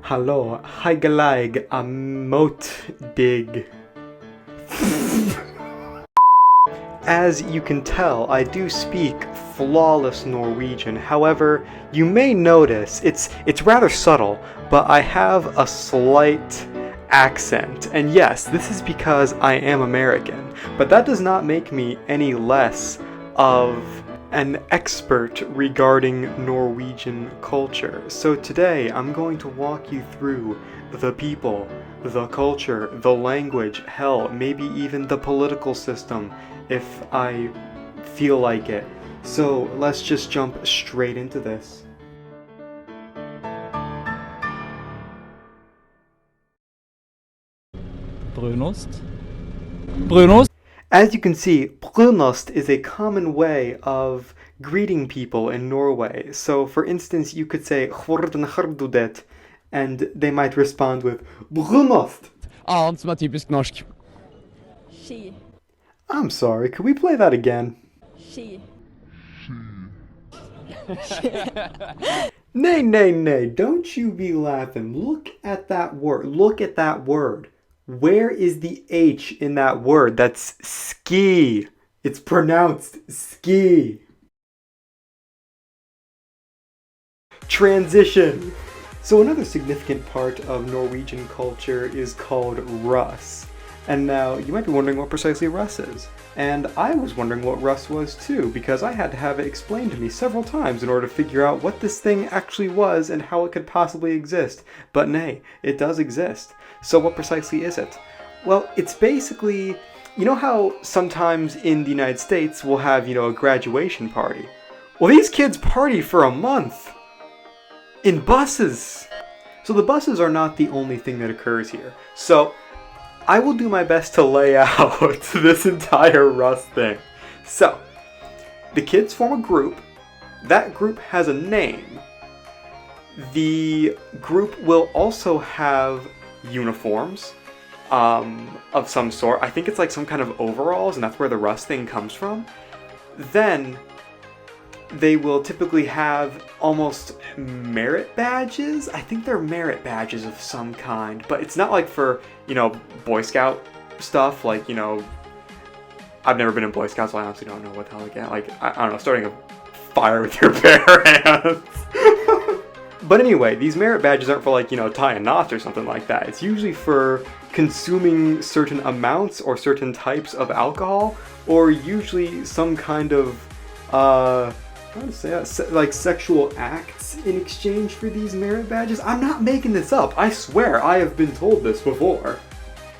Hallo, heigelag, amot dig. As you can tell, I do speak flawless Norwegian. However, you may notice it's rather subtle, but I have a slight accent. And yes, this is because I am American, but that does not make me any less of an expert regarding Norwegian culture. So today I'm going to walk you through the people, the culture, the language, hell, maybe even the political system if I feel like it. So let's just jump straight into this. Brunost. Brunost. As you can see, brunost is a common way of greeting people in Norway. So for instance, you could say "Hvordan and they might respond with brunost. Annet som typisk norsk. Ski. I'm sorry, could we play that again? Ski. Nay, don't you be laughing. Look at that word. Where is the H in that word? That's ski. It's pronounced ski. Transition. So another significant part of Norwegian culture is called Russ. And now you might be wondering what precisely Russ is. And I was wondering what Russ was too, because I had to have it explained to me several times in order to figure out what this thing actually was and how it could possibly exist. But nay, it does exist. So what precisely is it? Well, it's basically, you know how sometimes in the United States we'll have, a graduation party? Well, these kids party for a month in buses. So the buses are not the only thing that occurs here. So I will do my best to lay out this entire Russ thing. So, the kids form a group. That group has a name. The group will also have uniforms of some sort. I think it's like some kind of overalls, and that's where the Russ thing comes from. Then they will typically have almost merit badges. I think they're merit badges of some kind, but it's not like for, Boy Scout stuff. Like, I've never been in Boy Scouts, so I honestly don't know what the hell again. Like, I don't know, starting a fire with your bare hands. But anyway, these merit badges aren't for like, tying knots or something like that. It's usually for consuming certain amounts or certain types of alcohol, or usually some kind of, how to say that? Like sexual acts in exchange for these merit badges. I'm not making this up. I swear I have been told this before.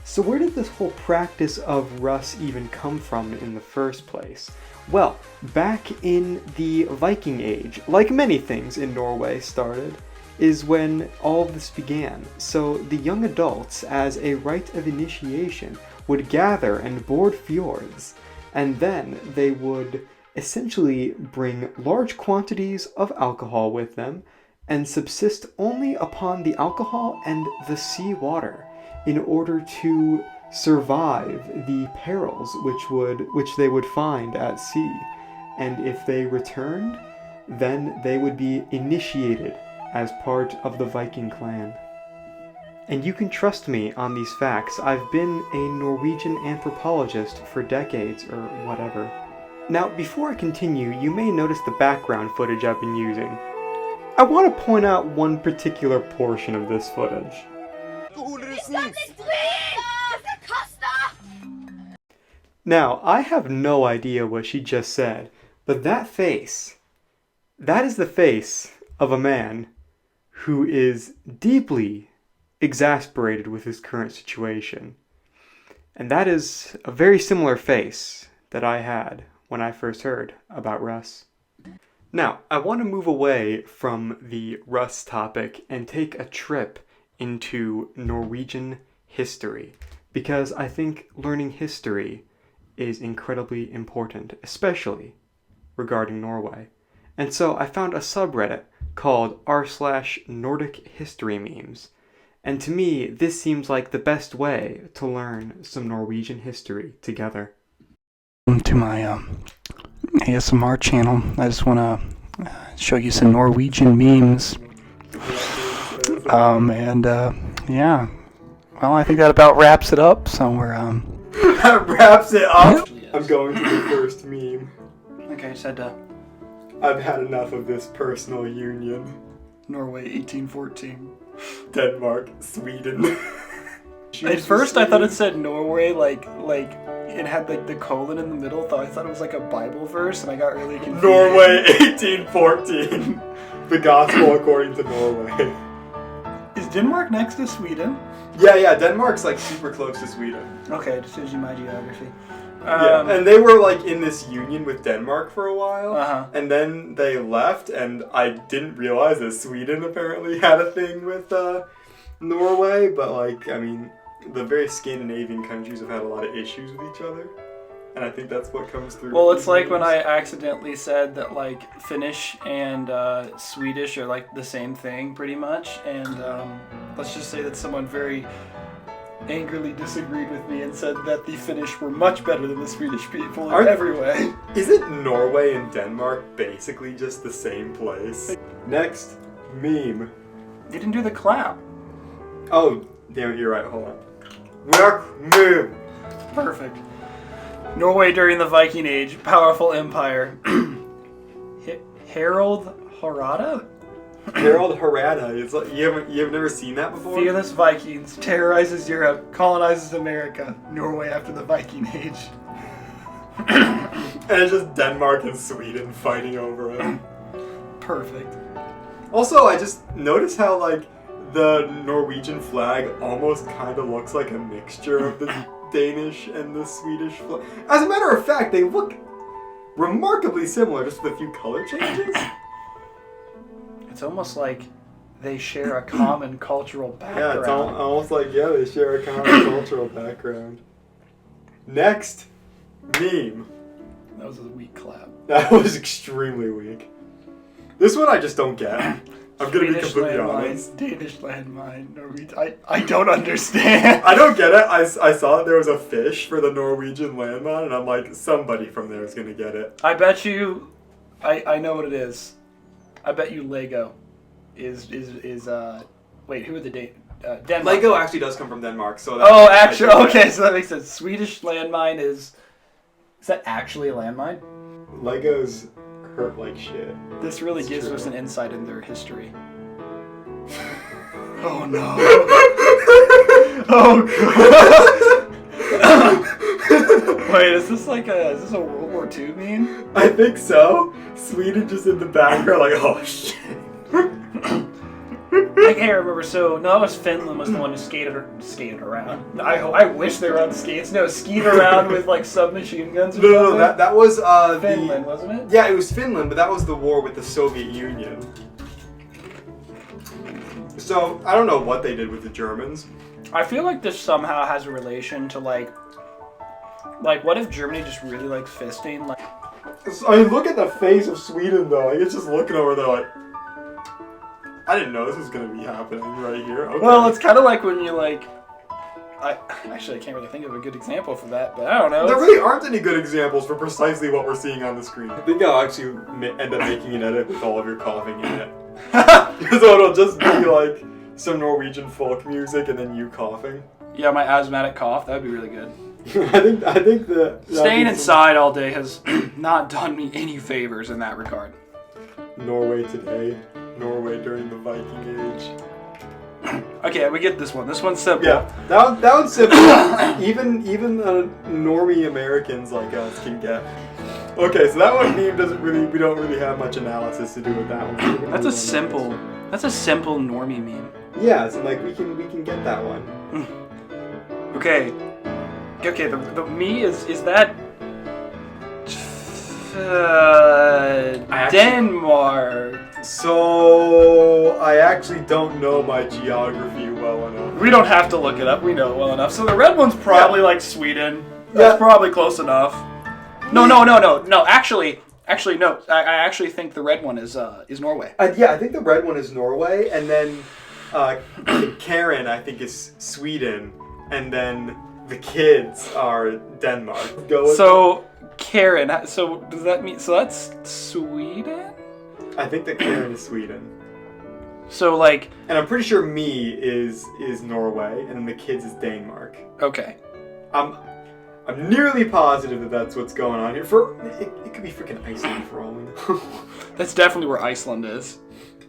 So where did this whole practice of Russ even come from in the first place? Well, back in the Viking Age, like many things in Norway started, is when all of this began. So the young adults, as a rite of initiation, would gather and board fjords, and then they would essentially bring large quantities of alcohol with them and subsist only upon the alcohol and the sea water in order to survive the perils which they would find at sea. And if they returned, then they would be initiated as part of the Viking clan. And you can trust me on these facts. I've been a Norwegian anthropologist for decades or whatever. Now, before I continue, you may notice the background footage I've been using. I want to point out one particular portion of this footage. Now, I have no idea what she just said, but that face, that is the face of a man who is deeply exasperated with his current situation. And that is a very similar face that I had when I first heard about Russ. Now, I want to move away from the Russ topic and take a trip into Norwegian history, because I think learning history is incredibly important, especially regarding Norway. And so I found a subreddit called r/Nordic History Memes. And to me, this seems like the best way to learn some Norwegian history together. To my ASMR channel, I just want to show you some Norwegian memes. And yeah. Well, I think that about wraps it up. So we're That wraps it up. I'm going to the first meme. Okay, said I've had enough of this personal union. Norway 1814. Denmark, Sweden. At first, I thought it said Norway, like it had like the colon in the middle. I thought it was like a Bible verse, and I got really confused. Norway 1814. The gospel according to Norway. Is Denmark next to Sweden? Yeah, Denmark's like super close to Sweden. Okay, just shows you my geography. Yeah, and they were like in this union with Denmark for a while, and then they left, and I didn't realize that Sweden apparently had a thing with Norway, but like, I mean, the various Scandinavian countries have had a lot of issues with each other, and I think that's what comes through. Well, it's like when I accidentally said that like Finnish and Swedish are like the same thing pretty much, and let's just say that someone very angrily disagreed with me and said that the Finnish were much better than the Swedish people in every way. Isn't Norway and Denmark basically just the same place? Next, meme. You didn't do the clap. Oh, damn it, you're right, hold on. Next meme. Perfect. Norway during the Viking Age, powerful empire. Harold Harada? Harold Harada. It's like, you've never seen that before? Fearless Vikings, terrorizes Europe, colonizes America. Norway after the Viking Age. And it's just Denmark and Sweden fighting over him. Perfect. Also, I just noticed how, like, the Norwegian flag almost kind of looks like a mixture of the Danish and the Swedish flag. As a matter of fact, they look remarkably similar, just with a few color changes. It's almost like they share a common cultural background. Yeah, it's almost like, yeah, they share a common cultural background. Next, meme. That was a weak clap. That was extremely weak. This one I just don't get. I'm gonna be completely honest. Danish landmine, Norwegian. I don't understand. I don't get it. I saw that there was a fish for the Norwegian landmine, and I'm like, somebody from there is gonna get it. I bet you. I know what it is. I bet you Lego is wait, who are the Denmark? Lego actually does come from Denmark, so. Actually, okay, so that makes sense. Swedish landmine is that actually a landmine? Legos hurt like shit. This really gives us an insight in their history. Oh no! Oh god! Wait, is this a World War II meme? I think so. Sweden just in the background, like, oh shit. I can't remember. So no, it was Finland was the one who skated around. I wish they were on skates. No, skied around with like submachine guns. Or No, that was Finland, wasn't it? Yeah, it was Finland, but that was the war with the Soviet Union. So I don't know what they did with the Germans. I feel like this somehow has a relation to like what if Germany just really likes fisting? Like, I mean, look at the face of Sweden though. Like, it's just looking over there like, I didn't know this was gonna be happening right here. Okay. Well, it's kind of like when you like. I can't really think of a good example for that, but I don't know. There really aren't any good examples for precisely what we're seeing on the screen. I think I'll actually end up making an edit with all of your coughing in it. So it'll just be like some Norwegian folk music and then you coughing. Yeah, my asthmatic cough. That would be really good. I think that staying inside all day has not done me any favors in that regard. Norway today. Norway during the Viking Age. Okay, we get this one. This one's simple. Yeah, that one's simple. even normie Americans like us can get. Okay, so that one meme we don't really have much analysis to do with that one. That's a simple normie meme. Yeah, so like we can get that one. Okay. The me is that Denmark. So I actually don't know my geography well enough. We don't have to look it up. We know it well enough. So the red one's probably like Sweden. That's probably close enough. No. Actually, no. I actually think the red one is Norway. Yeah, I think the red one is Norway, and then Karen I think is Sweden, and then the kids are Denmark. Karen. So does that mean? So that's Sweden? I think that Karen is Sweden. So like, And I'm pretty sure me is Norway, and then the kids is Denmark. okay. I'm nearly positive that that's what's going on here. It could be freaking Iceland for all we know. That's definitely where Iceland is.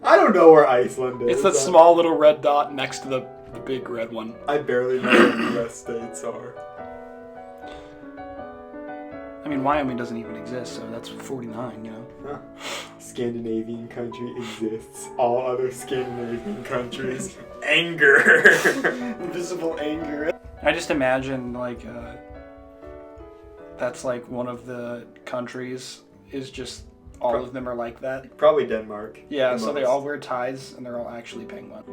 I don't know where Iceland is. It's that small little red dot next to the big red one. I barely know what the U.S. states are. I mean, Wyoming doesn't even exist, so that's 49, you know? Huh. Scandinavian country exists. All other Scandinavian countries. Anger. Invisible anger. I just imagine, like, that's like one of the countries is just all of them are like that. Probably Denmark. Yeah, the so they most. all wear ties and they're all actually penguin.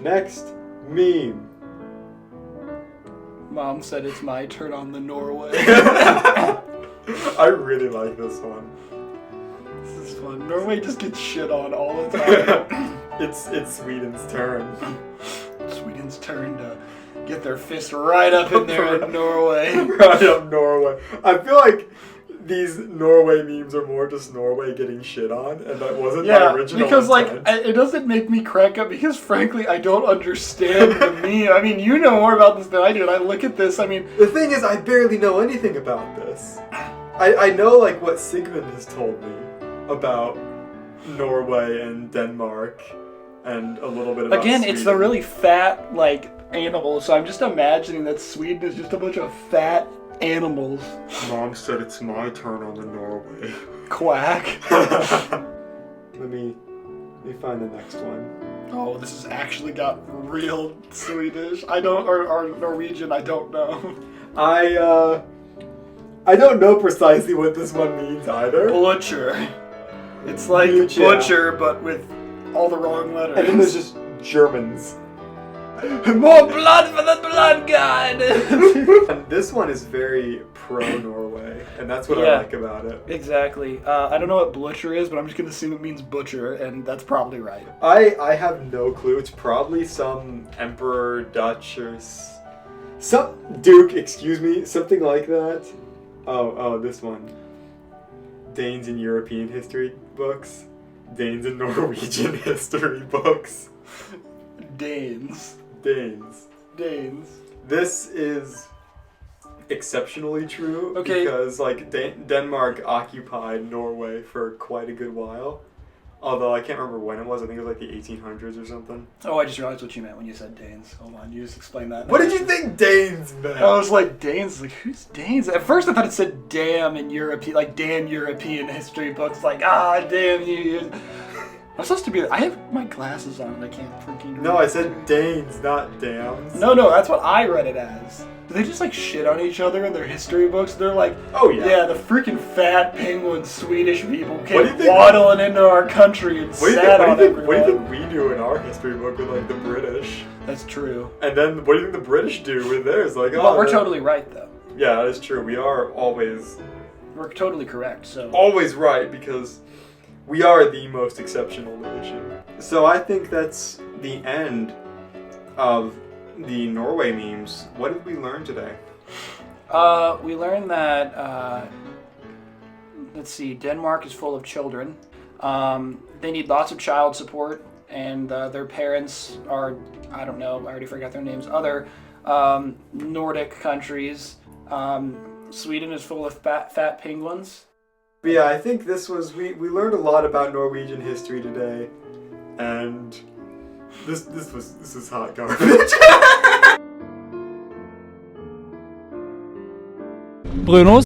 Next, meme. Mom said it's my turn on the Norway. I really like this one. This is fun. Norway just gets shit on all the time. It's Sweden's turn. Sweden's turn to get their fist right up in there in Norway. Right up Norway. I feel like these Norway memes are more just Norway getting shit on, and that wasn't my original because intent. like it doesn't make me crack up because frankly I don't understand the meme. I mean, you know more about this than I do, and I look at this. I mean, the thing is, I barely know anything about this. I know like what Sigmund has told me about Norway and Denmark, and a little bit about again, Sweden. it's the really fat like animals. So I'm just imagining that Sweden is just a bunch of fat animals. Mom said it's my turn on the Norway. Quack. Let me find the next one. Oh, this has actually got real Swedish. I don't, or Norwegian. I don't know. I don't know precisely what this one means either. Butcher. It's like Huge, butcher, but with all the wrong letters. And then there's just Germans. More blood for the blood god! And this one is very pro-Norway, and that's what Yeah. I like about it. Exactly. I don't know what butcher is, but I'm just going to assume it means butcher, and that's probably right. I have no clue. It's probably some emperor, Dutch, or some duke, excuse me, something like that. Oh, this one. Danes in European history books. Danes in Norwegian history books. Danes. Danes. This is exceptionally true because like Denmark occupied Norway for quite a good while. Although I can't remember when it was. I think it was like the 1800s or something. Oh, I just realized what you meant when you said Danes. Hold on, you just explained that. What did you think Danes meant? I was like, Danes? Like, who's Danes? At first I thought it said damn in European, like damn European history books. Like, damn you. I'm supposed to be, I have my glasses on and I can't freaking read. No, I said Danes, not dams. No, that's what I read it as. Do they just like shit on each other in their history books? They're like, Oh, yeah. the freaking fat penguin Swedish people What do you came think- waddling into our country and sat on everyone. What do you think we do in our history book with like the British? That's true. And then what do you think the British do with theirs? Like, But we're totally right though. Yeah, that is true. We are always We're totally correct, so. always right because we are the most exceptional nation. So I think that's the end of the Norway memes. What did we learn today? We learned that, let's see, Denmark is full of children. They need lots of child support, and their parents are, I don't know, I already forgot their names, other Nordic countries. Sweden is full of fat penguins. But yeah, I think this was, we learned a lot about Norwegian history today, and this is hot garbage. Brunost.